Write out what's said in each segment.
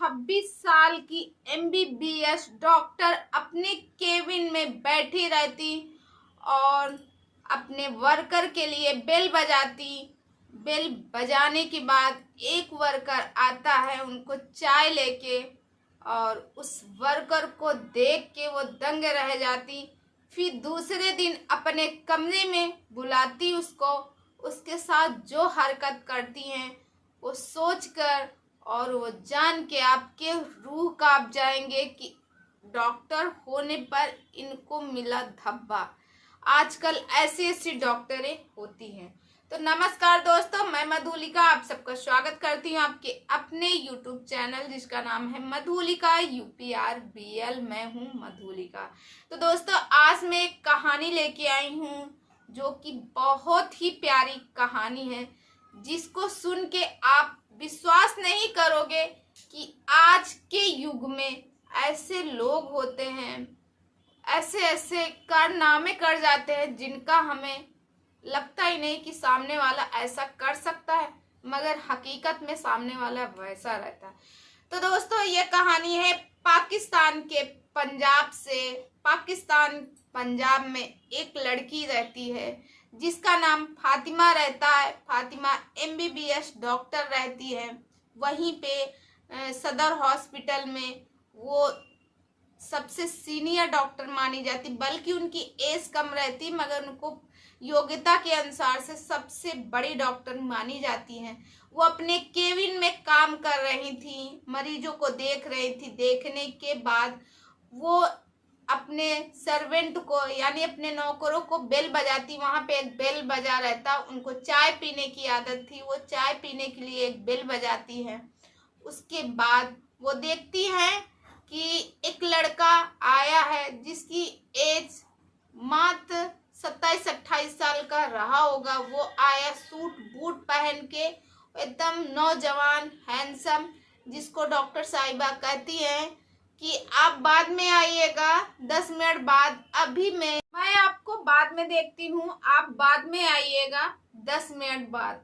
26 साल की MBBS doctor अपने केबिन में बैठी रहती और अपने वर्कर के लिए बेल बजाती। बेल बजाने के बाद एक वर्कर आता है उनको चाय लेके, और उस वर्कर को देख के वो दंग रह जाती। फिर दूसरे दिन अपने कमरे में बुलाती उसको, उसके साथ जो हरकत करती हैं वो सोचकर और वो जान के आपके रूह कांप जाएंगे कि डॉक्टर होने पर इनको मिला धब्बा। आजकल ऐसी ऐसी डॉक्टरें होती हैं। तो नमस्कार दोस्तों, मैं मधुलिका आप सबका स्वागत करती हूँ आपके अपने यूट्यूब चैनल जिसका नाम है मधुलिका UPRBL। मैं हूँ मधुलिका। तो दोस्तों, आज मैं एक कहानी लेके आई हूँ जो कि बहुत ही प्यारी कहानी है, जिसको सुन के आप विश्वास नहीं करोगे कि आज के युग में ऐसे लोग होते हैं, ऐसे ऐसे कारनामे कर जाते हैं जिनका हमें लगता ही नहीं कि सामने वाला ऐसा कर सकता है, मगर हकीकत में सामने वाला वैसा रहता है। तो दोस्तों, ये कहानी है पाकिस्तान के पंजाब से। पाकिस्तान पंजाब में एक लड़की रहती है जिसका नाम फातिमा रहता है। फातिमा MBBS डॉक्टर रहती है। वहीं पे सदर हॉस्पिटल में वो सबसे सीनियर डॉक्टर मानी जाती, बल्कि उनकी एज कम रहती मगर उनको योग्यता के अनुसार से सबसे बड़ी डॉक्टर मानी जाती हैं। वो अपने केबिन में काम कर रही थी, मरीजों को देख रही थी। देखने के बाद वो अपने सर्वेंट को यानी अपने नौकरों को बेल बजाती। वहां पे एक बेल बजा रहता, उनको चाय पीने की आदत थी, वो चाय पीने के लिए एक बेल बजाती है। उसके बाद वो देखती हैं कि एक लड़का आया है जिसकी एज मात्र 27-28 साल का रहा होगा। वो आया सूट बूट पहन के, एकदम नौजवान हैंडसम, जिसको डॉक्टर साहिबा कहती हैं कि आप बाद में आइएगा, 10 मिनट बाद, अभी मैं आपको बाद में देखती हूँ, आप बाद में आइएगा 10 मिनट बाद।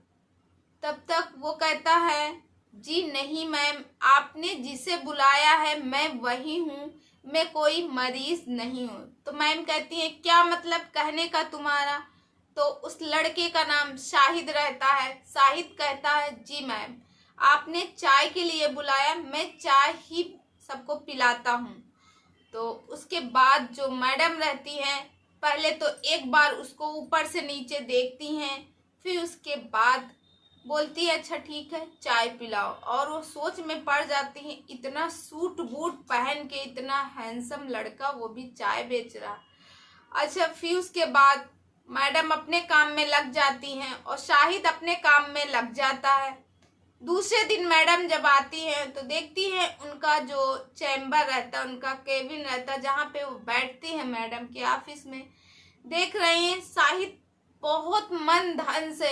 तब तक वो कहता है, जी नहीं मैम, आपने जिसे बुलाया है मैं वही हूँ, मैं कोई मरीज नहीं हूँ। तो मैम कहती है, क्या मतलब कहने का तुम्हारा? तो उस लड़के का नाम शाहिद रहता है। शाहिद कहता है, जी मैम, आपने चाय के लिए बुलाया, मैं चाय ही सबको पिलाता हूँ। तो उसके बाद जो मैडम रहती हैं, पहले तो एक बार उसको ऊपर से नीचे देखती हैं, फिर उसके बाद बोलती है, अच्छा ठीक है चाय पिलाओ। और वो सोच में पड़ जाती है, इतना सूट बूट पहन के इतना हैंडसम लड़का, वो भी चाय बेच रहा। अच्छा, फिर उसके बाद मैडम अपने काम में लग जाती हैं और शाहिद अपने काम में लग जाता है। दूसरे दिन मैडम जब आती हैं तो देखती हैं उनका जो चैम्बर रहता है, उनका केबिन रहता है, जहाँ पे वो बैठती है मैडम के ऑफिस में। देख रही हैं शाहिद बहुत मन धन से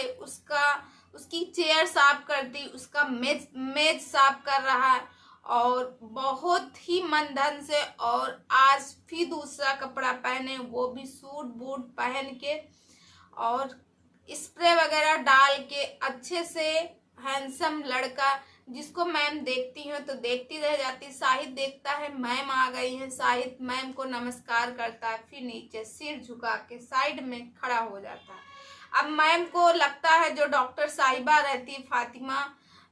उसकी चेयर साफ करती, उसका मेज साफ कर रहा है, और बहुत ही मन धन से। और आज फिर दूसरा कपड़ा पहने, वो भी सूट बूट पहन के और स्प्रे वगैरह डाल के अच्छे से हैंडसम लड़का, जिसको मैम देखती हैं तो देखती रह जाती। शाहिद देखता है मैम आ गई हैं, शाहिद मैम को नमस्कार करता है, फिर नीचे सिर झुका के साइड में खड़ा हो जाता है। अब मैम को लगता है, जो डॉक्टर साहिबा रहती है फातिमा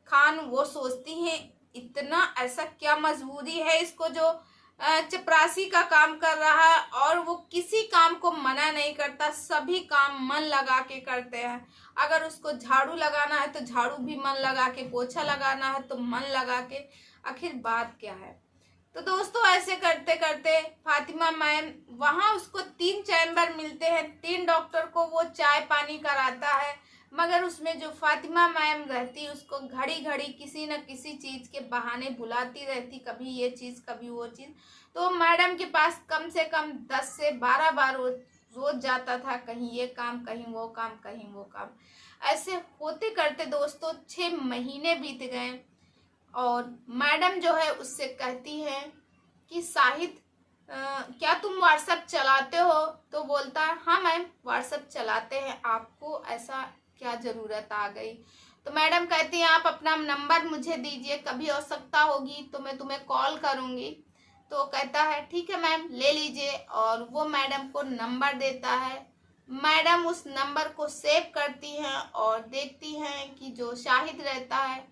खान, वो सोचती हैं इतना ऐसा क्या मजबूरी है इसको, जो चपरासी का काम कर रहा है और वो किसी काम को मना नहीं करता, सभी काम मन लगा के करते हैं। अगर उसको झाड़ू लगाना है तो झाड़ू भी मन लगा के, पोछा लगाना है तो मन लगा के, आखिर बात क्या है। तो दोस्तों, ऐसे करते करते फातिमा मैम, वहाँ उसको 3 चैम्बर मिलते हैं, 3 डॉक्टर को वो चाय पानी कराता है, मगर उसमें जो फातिमा मैम रहती उसको घड़ी घड़ी किसी न किसी चीज़ के बहाने बुलाती रहती, कभी ये चीज़ कभी वो चीज़। तो मैडम के पास कम से कम 10 से 12 बार रोज जाता था, कहीं ये काम, कहीं वो काम, कहीं वो काम। ऐसे होते करते दोस्तों 6 महीने बीत गए, और मैडम जो है उससे कहती है कि शाहिद, क्या तुम व्हाट्सएप चलाते हो? तो बोलता है, हाँ मैम व्हाट्सएप चलाते हैं, आपको ऐसा क्या ज़रूरत आ गई? तो मैडम कहती हैं आप अपना नंबर मुझे दीजिए, कभी आवश्यकता होगी तो मैं तुम्हें कॉल करूँगी। तो कहता है ठीक है मैम, ले लीजिए, और वो मैडम को नंबर देता है। मैडम उस नंबर को सेव करती हैं और देखती हैं कि जो शाहिद रहता है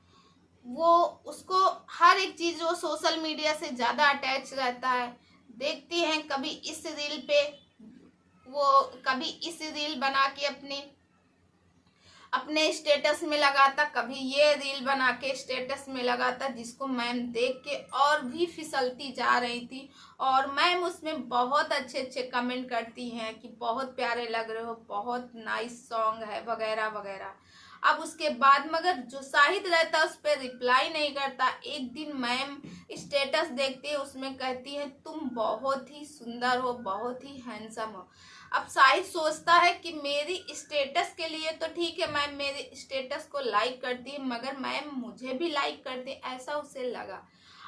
वो उसको हर एक चीज़, वो सोशल मीडिया से ज़्यादा अटैच रहता है। देखती हैं कभी इस रील पे वो, कभी इस रील बना के अपने स्टेटस में लगाता, कभी ये रील बना के स्टेटस में लगाता, जिसको मैम देख के और भी फिसलती जा रही थी। और मैम उसमें बहुत अच्छे अच्छे कमेंट करती हैं कि बहुत प्यारे लग रहे हो, बहुत नाइस सॉन्ग है, वगैरह वगैरह। अब उसके बाद मगर जो शाहिद रहता है उस पर रिप्लाई नहीं करता। एक दिन मैम स्टेटस देखती है, उसमें कहती है तुम बहुत ही सुंदर हो, बहुत ही हैंडसम हो। अब शाहिद सोचता है कि मेरी स्टेटस के लिए तो ठीक है, मैम मेरे स्टेटस को लाइक करती है, मगर मैम मुझे भी लाइक करती है, ऐसा उसे लगा।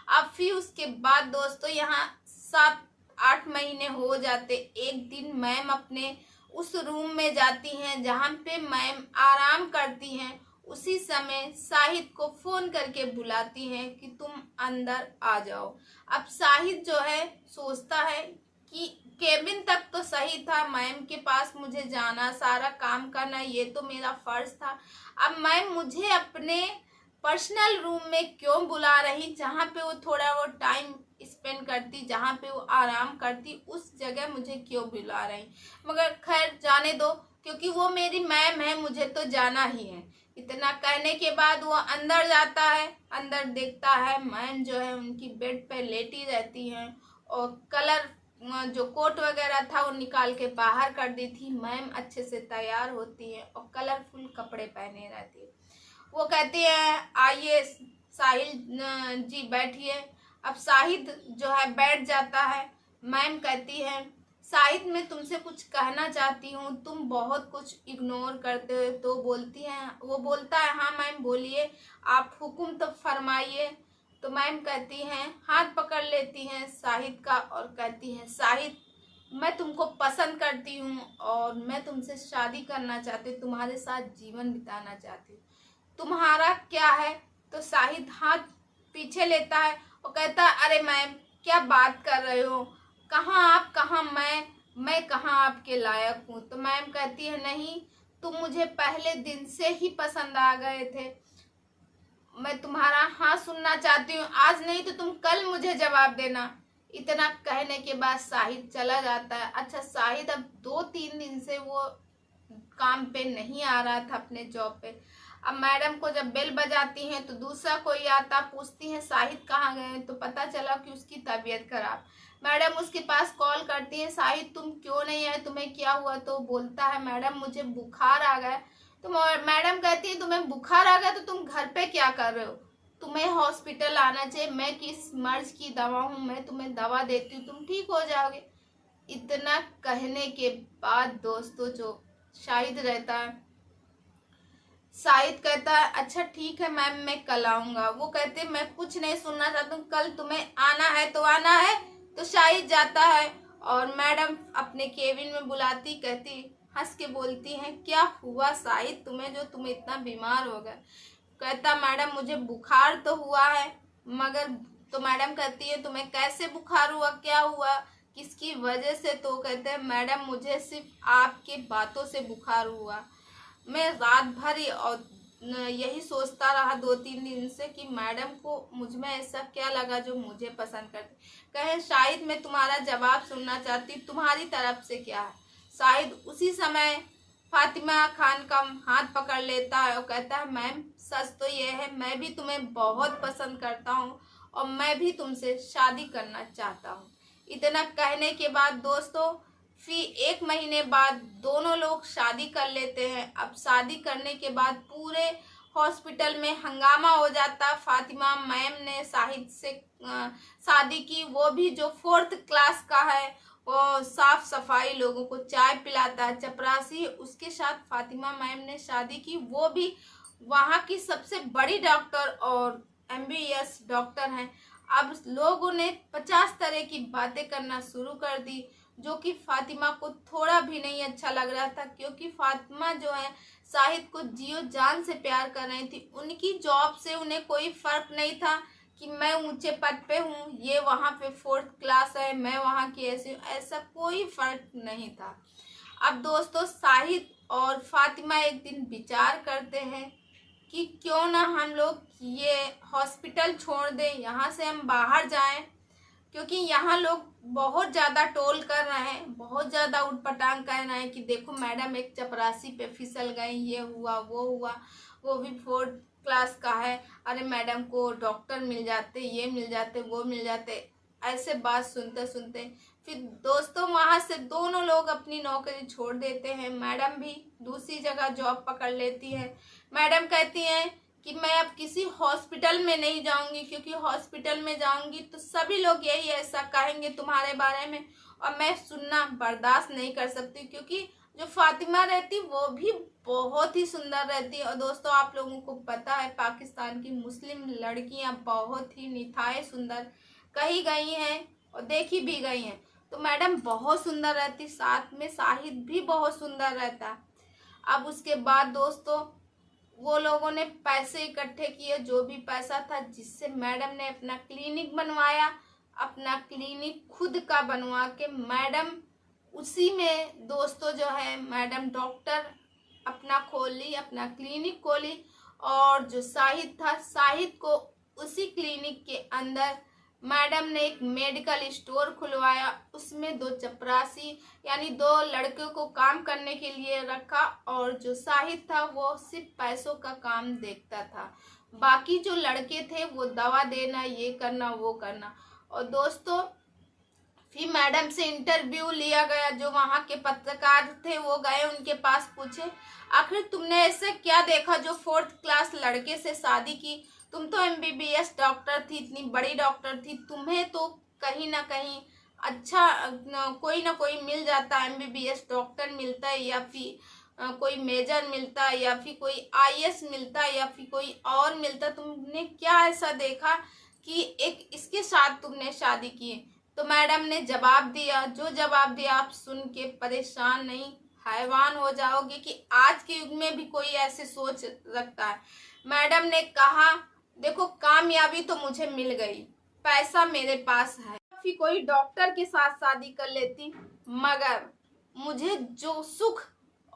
अब फिर उसके बाद दोस्तों यहाँ 7-8 महीने हो जाते। एक दिन मैम अपने उस रूम में जाती हैं जहाँ पे मैम आराम करती हैं। उसी समय शाहिद को फोन करके बुलाती हैं कि तुम अंदर आ जाओ। अब शाहिद जो है सोचता है कि केबिन तक तो सही था, मैम के पास मुझे जाना, सारा काम करना, ये तो मेरा फर्ज था। अब मैम मुझे अपने पर्सनल रूम में क्यों बुला रही, जहाँ पे वो थोड़ा वो टाइम स्पेंड करती, जहाँ पे वो आराम करती, उस जगह मुझे क्यों बुला रही। मगर खैर जाने दो, क्योंकि वो मेरी मैम है, मुझे तो जाना ही है। इतना कहने के बाद वो अंदर जाता है। अंदर देखता है मैम जो है उनकी बेड पे लेटी रहती हैं, और कलर जो कोट वगैरह था वो निकाल के बाहर कर दी थी। मैम अच्छे से तैयार होती है और कलरफुल कपड़े पहने रहती है। वो कहती है आइए साहिल जी बैठिए। अब शाहिद जो है बैठ जाता है। मैम कहती है शाहिद मैं तुमसे कुछ कहना चाहती हूँ, तुम बहुत कुछ इग्नोर करते हो। तो बोलती हैं, वो बोलता है हाँ मैम बोलिए, आप हुक्म तो फरमाइए। तो मैम कहती हैं, हाथ पकड़ लेती हैं शाहिद का और कहती हैं शाहिद मैं तुमको पसंद करती हूँ और मैं तुमसे शादी करना चाहती हूँ, तुम्हारे साथ जीवन बिताना चाहती हूँ, तुम्हारा क्या है। तो शाहिद हाथ पीछे लेता है और कहता है अरे मैम क्या बात कर रहे हो, कहाँ आप कहाँ मैं कहाँ आपके लायक हूँ। तो मैम कहती है नहीं, तुम मुझे पहले दिन से ही पसंद आ गए थे, मैं तुम्हारा हाँ सुनना चाहती हूँ, आज नहीं तो तुम कल मुझे जवाब देना। इतना कहने के बाद शाहिद चला जाता है। अच्छा शाहिद अब 2-3 दिन से वो काम पे नहीं आ रहा था अपने जॉब पे। अब मैडम को जब बेल बजाती हैं तो दूसरा कोई आता, पूछती है शाहिद कहाँ गए, तो पता चला कि उसकी तबीयत खराब। मैडम उसके पास कॉल करती है शाहिद तुम क्यों नहीं आए, तुम्हें क्या हुआ। तो बोलता है मैडम मुझे बुखार आ गया। तो मैडम कहती है तुम्हें बुखार आ गया तो तुम घर पे क्या कर रहे हो, तुम्हें हॉस्पिटल आना चाहिए, मैं किस मर्ज की दवा हूँ, मैं तुम्हें दवा देती हूँ, तुम ठीक हो जाओगे। इतना कहने के बाद दोस्तों जो शाहिद रहता है, शाहिद कहता है अच्छा ठीक है मैम मैं कल आऊंगा। वो कहते मैं कुछ नहीं सुनना चाहता हूँ, कल तुम्हें आना है तो आना है। तो शाहिद जाता है और मैडम अपने केबिन में बुलाती, कहती हंस के बोलती हैं क्या हुआ शाहिद तुम्हें, जो तुम इतना बीमार हो गए। कहता मैडम मुझे बुखार तो हुआ है, मगर तो मैडम कहती है तुम्हें कैसे बुखार हुआ, क्या हुआ, किसकी वजह से। तो कहते हैं मैडम मुझे सिर्फ आपके बातों से बुखार हुआ, मैं रात भर और यही सोचता रहा 2-3 दिन से कि मैडम को मुझ में ऐसा क्या लगा जो मुझे पसंद करते। कहे शाहिद मैं तुम्हारा जवाब सुनना चाहती, तुम्हारी तरफ से क्या है। शाहिद उसी समय फातिमा खान का हाथ पकड़ लेता है और कहता है मैम सच तो ये है मैं भी तुम्हें बहुत पसंद करता हूँ और मैं भी तुमसे शादी करना चाहता हूँ। इतना कहने के बाद दोस्तों फिर 1 महीने बाद दोनों लोग शादी कर लेते हैं। अब शादी करने के बाद पूरे हॉस्पिटल में हंगामा हो जाता। फातिमा मैम ने शाहिद से शादी की, वो भी जो 4th क्लास का है, वो साफ सफाई लोगों को चाय पिलाता है, चपरासी, उसके साथ फातिमा मैम ने शादी की। वो भी वहाँ की सबसे बड़ी डॉक्टर और MBBS डॉक्टर हैं। अब लोगों ने 50 तरह की बातें करना शुरू कर दी। जो कि फातिमा को थोड़ा भी नहीं अच्छा लग रहा था, क्योंकि फातिमा जो है शाहिद को जियो जान से प्यार कर रही थी। उनकी जॉब से उन्हें कोई फर्क नहीं था कि मैं ऊंचे पद पे हूँ, ये वहाँ पे 4th क्लास है, मैं वहाँ की ऐसी हूँ, ऐसा कोई फर्क नहीं था। अब दोस्तों शाहिद और फातिमा एक दिन विचार करते हैं कि क्यों ना हम लोग ये हॉस्पिटल छोड़ दें, यहाँ से हम बाहर जाएं, क्योंकि यहाँ लोग बहुत ज़्यादा टोल कर रहे हैं, बहुत ज़्यादा उटपटांग कर रहे हैं कि देखो मैडम एक चपरासी पे फिसल गई, ये हुआ, वो भी 4th क्लास का है, अरे मैडम को डॉक्टर मिल जाते, ये मिल जाते, वो मिल जाते। ऐसे बात सुनते सुनते फिर दोस्तों वहाँ से दोनों लोग अपनी नौकरी छोड़ देते हैं। मैडम भी दूसरी जगह जॉब पकड़ लेती है। मैडम कहती हैं कि मैं अब किसी हॉस्पिटल में नहीं जाऊंगी, क्योंकि हॉस्पिटल में जाऊंगी तो सभी लोग यही ऐसा कहेंगे तुम्हारे बारे में, और मैं सुनना बर्दाश्त नहीं कर सकती, क्योंकि जो फातिमा रहती वो भी बहुत ही सुंदर रहती है। और दोस्तों आप लोगों को पता है पाकिस्तान की मुस्लिम लड़कियां बहुत ही निथाए सुंदर कही गई हैं और देखी भी गई हैं। तो मैडम बहुत सुंदर रहती, साथ में शाहिद भी बहुत सुंदर रहता। अब उसके बाद दोस्तों वो लोगों ने पैसे इकट्ठे किए, जो भी पैसा था, जिससे मैडम ने अपना क्लिनिक बनवाया। अपना क्लिनिक खुद का बनवा के मैडम उसी में दोस्तों जो है मैडम डॉक्टर अपना खोली, अपना क्लिनिक खोली। और जो शाहिद था, शाहिद को उसी क्लिनिक के अंदर मैडम ने एक मेडिकल स्टोर खुलवाया। उसमें 2 चपरासी यानी 2 लड़कों को काम करने के लिए रखा, और जो शाहिद था वो सिर्फ पैसों का काम देखता था, बाकी जो लड़के थे वो दवा देना, ये करना, वो करना। और दोस्तों फिर मैडम से इंटरव्यू लिया गया, जो वहाँ के पत्रकार थे वो गए उनके पास, पूछे आखिर तुमने ऐसे क्या देखा जो 4th क्लास लड़के से शादी की, तुम तो MBBS डॉक्टर थी, इतनी बड़ी डॉक्टर थी, तुम्हें तो कहीं ना कहीं अच्छा कोई ना कोई मिल जाता, MBBS डॉक्टर मिलता है, या फिर कोई मेजर मिलता है, या फिर कोई IAS मिलता है, या फिर कोई और मिलता, तुमने क्या ऐसा देखा कि एक इसके साथ तुमने शादी की। तो मैडम ने जवाब दिया, जो जवाब दिया आप सुन के परेशान नहीं हैरान हो जाओगे कि आज के युग में भी कोई ऐसी सोच रखता है। मैडम ने कहा देखो कामयाबी तो मुझे मिल गई, पैसा मेरे पास है, फिर कोई डॉक्टर के साथ शादी कर लेती, मगर मुझे जो सुख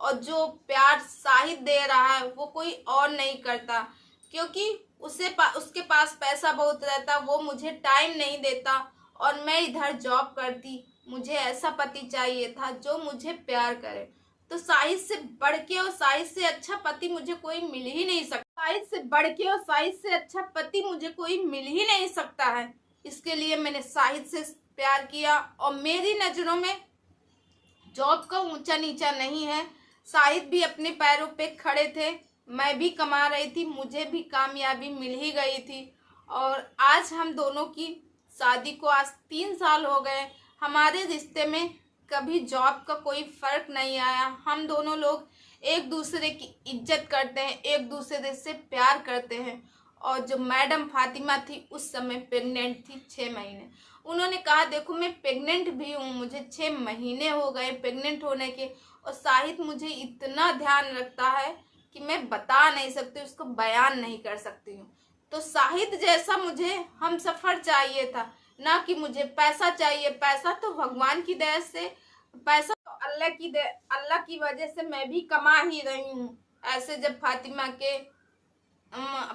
और जो प्यार शाहिद दे रहा है वो कोई और नहीं करता, क्योंकि उसके पास पैसा बहुत रहता, वो मुझे टाइम नहीं देता और मैं इधर जॉब करती। मुझे ऐसा पति चाहिए था जो मुझे प्यार करे। तो शाहिद से बढ़ के और शाहिद से अच्छा पति मुझे कोई मिल ही नहीं सकता, शाहिद से बढ़ के और शाहिद से अच्छा पति मुझे कोई मिल ही नहीं सकता है। इसके लिए मैंने शाहिद से प्यार किया, और मेरी नज़रों में जॉब का ऊंचा नीचा नहीं है। शाहिद भी अपने पैरों पे खड़े थे, मैं भी कमा रही थी, मुझे भी कामयाबी मिल ही गई थी। और आज हम दोनों की शादी को आज 3 साल हो गए। हमारे रिश्ते में कभी जॉब का कोई फर्क नहीं आया। हम दोनों लोग एक दूसरे की इज्जत करते हैं, एक दूसरे से प्यार करते हैं। और जो मैडम फातिमा थी उस समय प्रेग्नेंट थी 6 महीने। उन्होंने कहा देखो मैं प्रेग्नेंट भी हूँ, मुझे 6 महीने हो गए प्रेग्नेंट होने के, और शाहिद मुझे इतना ध्यान रखता है कि मैं बता नहीं सकती, उसको बयान नहीं कर सकती हूँ। तो शाहिद जैसा मुझे हम सफ़र चाहिए था, ना कि मुझे पैसा चाहिए। पैसा तो भगवान की दया से, पैसा तो अल्लाह की वजह से मैं भी कमा ही रही हूँ। ऐसे जब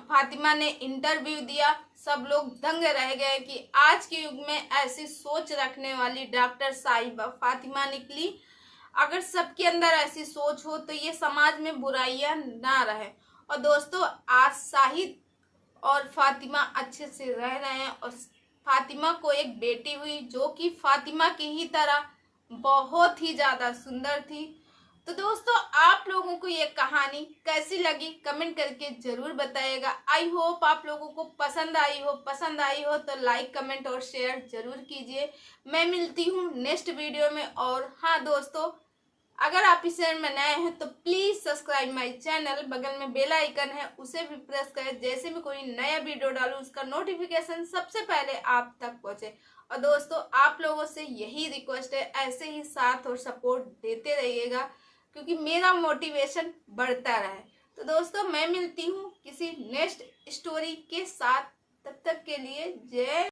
फातिमा ने इंटरव्यू दिया, सब लोग दंग रह गए कि आज के युग में ऐसी सोच रखने वाली डॉक्टर साहिबा फातिमा निकली। अगर सबके अंदर ऐसी सोच हो तो ये समाज में बुराइयां ना रहे। और दोस्तों आज शाहिद और फातिमा अच्छे से रह रहे हैं, और फातिमा को एक बेटी हुई जो कि फातिमा की ही तरह बहुत ही ज़्यादा सुंदर थी। तो दोस्तों आप लोगों को ये कहानी कैसी लगी कमेंट करके ज़रूर बताइएगा। आई होप आप लोगों को पसंद आई हो तो लाइक कमेंट और शेयर ज़रूर कीजिए। मैं मिलती हूँ नेक्स्ट वीडियो में। और हाँ दोस्तों, अगर आप इस चैनल में नए हैं तो प्लीज सब्सक्राइब माय चैनल, बगल में बेल आइकन है उसे भी प्रेस करें, जैसे मैं कोई नया वीडियो डालूं उसका नोटिफिकेशन सबसे पहले आप तक पहुंचे। और दोस्तों आप लोगों से यही रिक्वेस्ट है, ऐसे ही साथ और सपोर्ट देते रहिएगा क्योंकि मेरा मोटिवेशन बढ़ता रहे। तो दोस्तों मैं मिलती हूँ किसी नेक्स्ट स्टोरी के साथ, तब तक के लिए जय